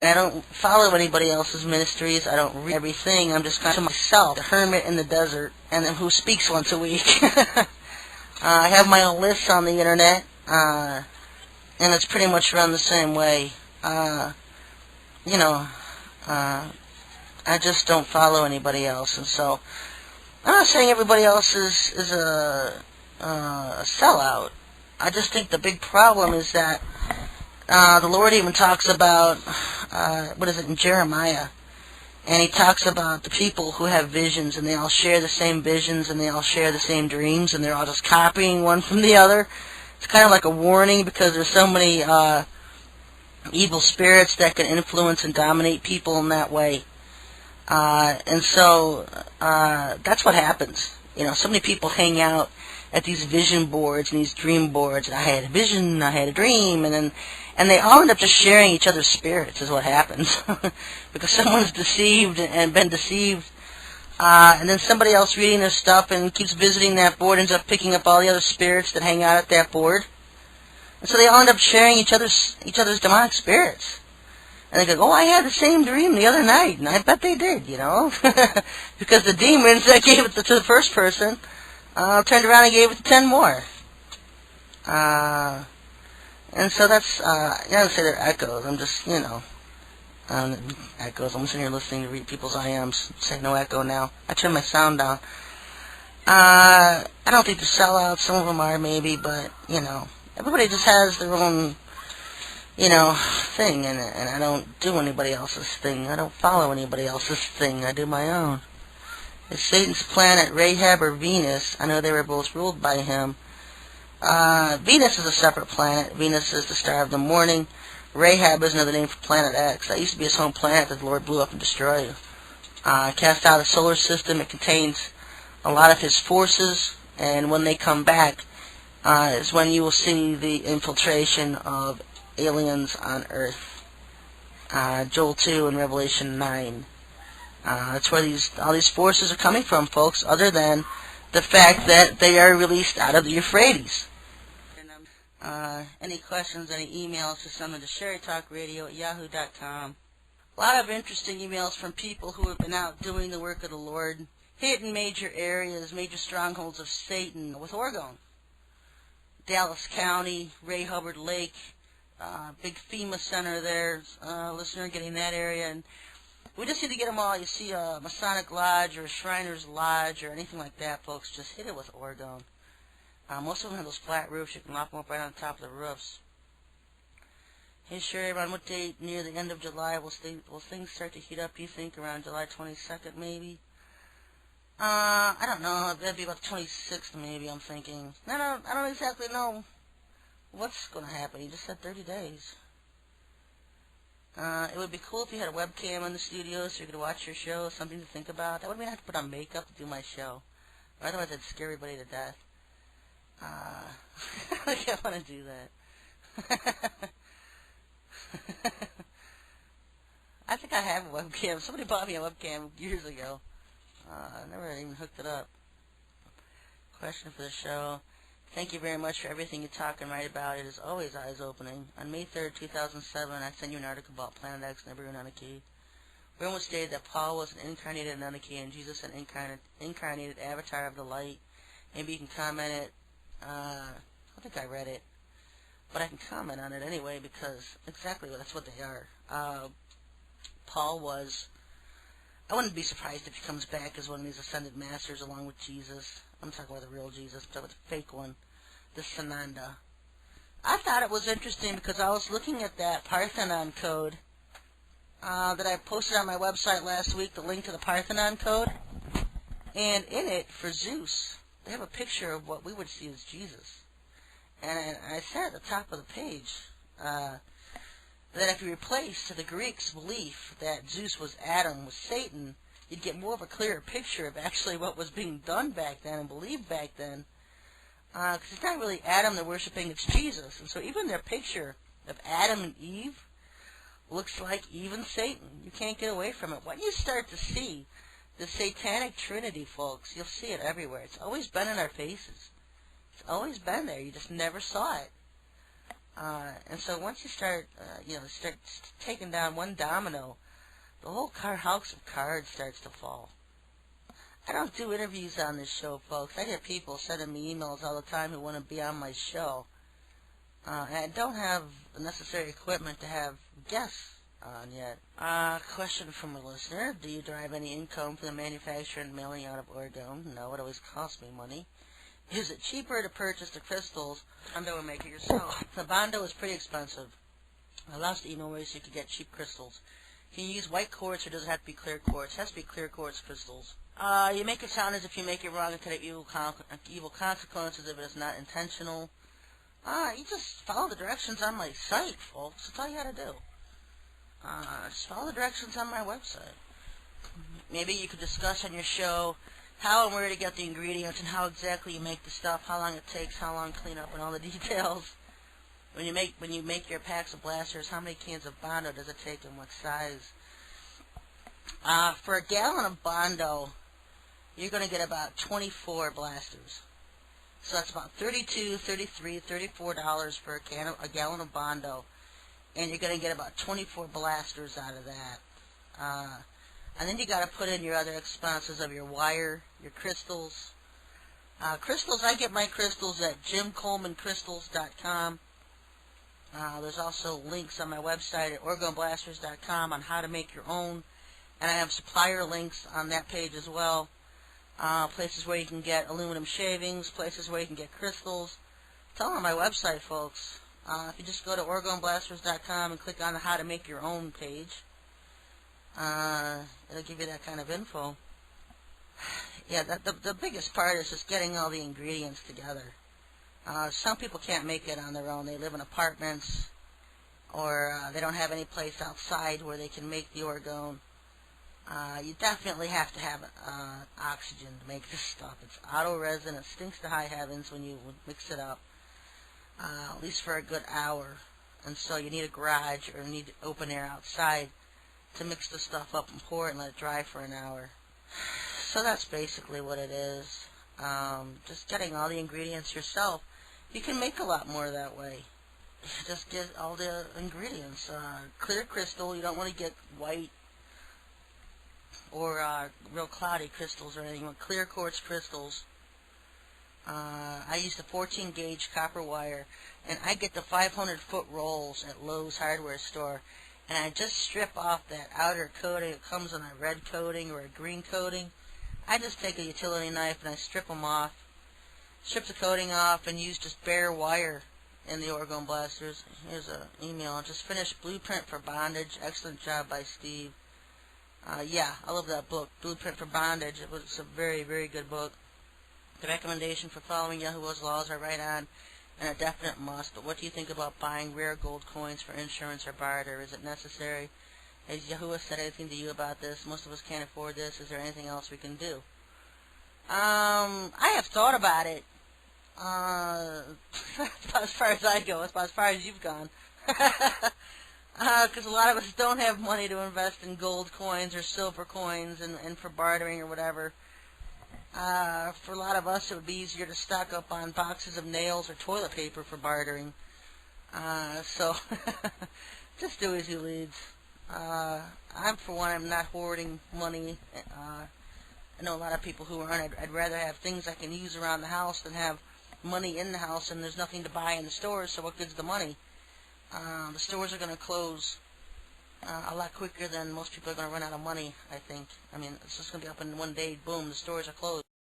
I don't follow anybody else's ministries. I don't read everything. I'm just kind of to myself, the hermit in the desert, and then who speaks once a week. I have my own lists on the internet, and it's pretty much run the same way. You know, I just don't follow anybody else, and so I'm not saying everybody else is a sellout. I just think the big problem is that the Lord even talks about, what is it, in Jeremiah, and he talks about the people who have visions, and they all share the same visions, and they all share the same dreams, and they're all just copying one from the other. It's kind of like a warning, because there's so many evil spirits that can influence and dominate people in that way. And so that's what happens. You know, so many people hang out at these vision boards and these dream boards, and I had a vision, I had a dream, and they all end up just sharing each other's spirits is what happens. Because someone's deceived and been deceived, and then somebody else reading their stuff and keeps visiting that board ends up picking up all the other spirits that hang out at that board. And so they all end up sharing each other's demonic spirits. And they go, oh, I had the same dream the other night, and I bet they did, you know. Because the demons that gave it to the first person turned around and gave it to 10 more. And so that's, I don't say they're echoes. I'm just, you know, echoes. I'm sitting here listening to read people's IMs. Say no echo now. I turned my sound down. I don't think they're sellouts. Some of them are maybe, but, you know, everybody just has their own, you know, thing, and I don't do anybody else's thing. I don't follow anybody else's thing. I do my own. Is Satan's planet Rahab or Venus? I know they were both ruled by him. Venus is a separate planet. Venus is the star of the morning. Rahab is another name for Planet X. That used to be his home planet that the Lord blew up and destroyed. Cast out of the solar system. It contains a lot of his forces, and when they come back is when you will see the infiltration of aliens on Earth. Joel 2 and Revelation 9. That's where all these forces are coming from, folks, other than the fact that they are released out of the Euphrates. Any questions, any emails, just send them to SherryTalkRadio@yahoo.com. A lot of interesting emails from people who have been out doing the work of the Lord, hitting major areas, major strongholds of Satan with Oregon. Dallas County, Ray Hubbard Lake, big FEMA center there, listener getting that area, and we just need to get them all. You see a Masonic Lodge or a Shriners Lodge or anything like that, folks, just hit it with Oregon. Most of them have those flat roofs. You can lock them up right on top of the roofs. Hey, Sherry, around what date near the end of July will things start to heat up, you think, around July 22nd, maybe? I don't know. That'd be about the 26th, maybe, I'm thinking. I don't exactly know what's going to happen. You just said 30 days. It would be cool if you had a webcam in the studio so you could watch your show, something to think about. That would mean I have to put on makeup to do my show. Otherwise, I'd scare everybody to death. I don't want to do that. I think I have a webcam. Somebody bought me a webcam years ago. I never even hooked it up. Question for the show. Thank you very much for everything you talk and write about. It is always eyes-opening. On May 3rd, 2007, I sent you an article about Planet X and every Anunnaki. Wherein was stated that Paul was an incarnated Anunnaki and Jesus an incarnated avatar of the light. Maybe you can comment it. I don't think I read it. But I can comment on it anyway because exactly that's what they are. Paul was... I wouldn't be surprised if he comes back as one of these ascended masters along with Jesus. I'm talking about the real Jesus, but the fake one, the Sananda. I thought it was interesting because I was looking at that Parthenon code that I posted on my website last week, the link to the Parthenon code. And in it, for Zeus, they have a picture of what we would see as Jesus. And I said at the top of the page that if you replace the Greeks' belief that Zeus was Adam with Satan, you'd get more of a clearer picture of actually what was being done back then and believed back then. Because it's not really Adam they're worshiping, it's Jesus. And so even their picture of Adam and Eve looks like Eve and Satan. You can't get away from it. When you start to see the satanic trinity, folks, you'll see it everywhere. It's always been in our faces. It's always been there. You just never saw it. And so once you start, start taking down one domino, the whole house of cards starts to fall. I don't do interviews on this show, folks. I get people sending me emails all the time who want to be on my show. And I don't have the necessary equipment to have guests on yet. Question from a listener. Do you derive any income from the manufacture and mailing out of Oregon? No, it always costs me money. Is it cheaper to purchase the crystals Bondo and make it yourself? The Bondo is pretty expensive. Lots of email ways you can get cheap crystals. Can you use white quartz or does it have to be clear quartz? It has to be clear quartz crystals. You make it sound as if you make it wrong and could have evil consequences if it is not intentional. You just follow the directions on my site, folks. That's all you gotta do. Just follow the directions on my website. Maybe you could discuss on your show how and where to get the ingredients and how exactly you make the stuff, how long it takes, how long cleanup, and all the details. When you make your packs of blasters, how many cans of Bondo does it take and what size? For a gallon of Bondo, you're going to get about 24 blasters. So that's about $32, $33, $34 for a gallon of Bondo. And you're going to get about 24 blasters out of that. And then you got to put in your other expenses of your wire, your crystals. Crystals, I get my crystals at jimcolemancrystals.com. There's also links on my website at OregonBlasters.com on how to make your own. And I have supplier links on that page as well. Places where you can get aluminum shavings, places where you can get crystals. It's all on my website, folks. If you just go to OregonBlasters.com and click on the How to Make Your Own page, it'll give you that kind of info. Yeah, the biggest part is just getting all the ingredients together. Some people can't make it on their own. They live in apartments, or they don't have any place outside where they can make the orgone. You definitely have to have oxygen to make this stuff. It's auto resin. It stinks to high heavens when you mix it up, at least for a good hour. And so you need a garage or you need open air outside to mix the stuff up and pour it and let it dry for an hour. So that's basically what it is. Just getting all the ingredients yourself. You can make a lot more that way. Just get all the ingredients. Clear crystal. You don't want to get white or real cloudy crystals or anything. With clear quartz crystals. I use the 14 gauge copper wire, and I get the 500-foot rolls at Lowe's hardware store, and I just strip off that outer coating. It comes on a red coating or a green coating. I just take a utility knife and I strip them off, strip the coating off, and use just bare wire in the Oregon blasters. Here's an email. Just finished Blueprint for Bondage. Excellent job by Steve. Yeah, I love that book, Blueprint for Bondage. It's a very, very good book. The recommendation for following Yahuwah's laws are right on and a definite must. But what do you think about buying rare gold coins for insurance or barter? Is it necessary? Has Yahuwah said anything to you about this? Most of us can't afford this. Is there anything else we can do? I have thought about it. That's about as far as I go. That's about as far as you've gone. Because a lot of us don't have money to invest in gold coins or silver coins and for bartering or whatever. For a lot of us, it would be easier to stock up on boxes of nails or toilet paper for bartering. So, just do as you leads. For one, I'm not hoarding money. I know a lot of people who aren't. I'd rather have things I can use around the house than have money in the house and there's nothing to buy in the stores, so what good's the money? The stores are going to close a lot quicker than most people are going to run out of money, I think. I mean, it's just going to be up in one day, boom, the stores are closed.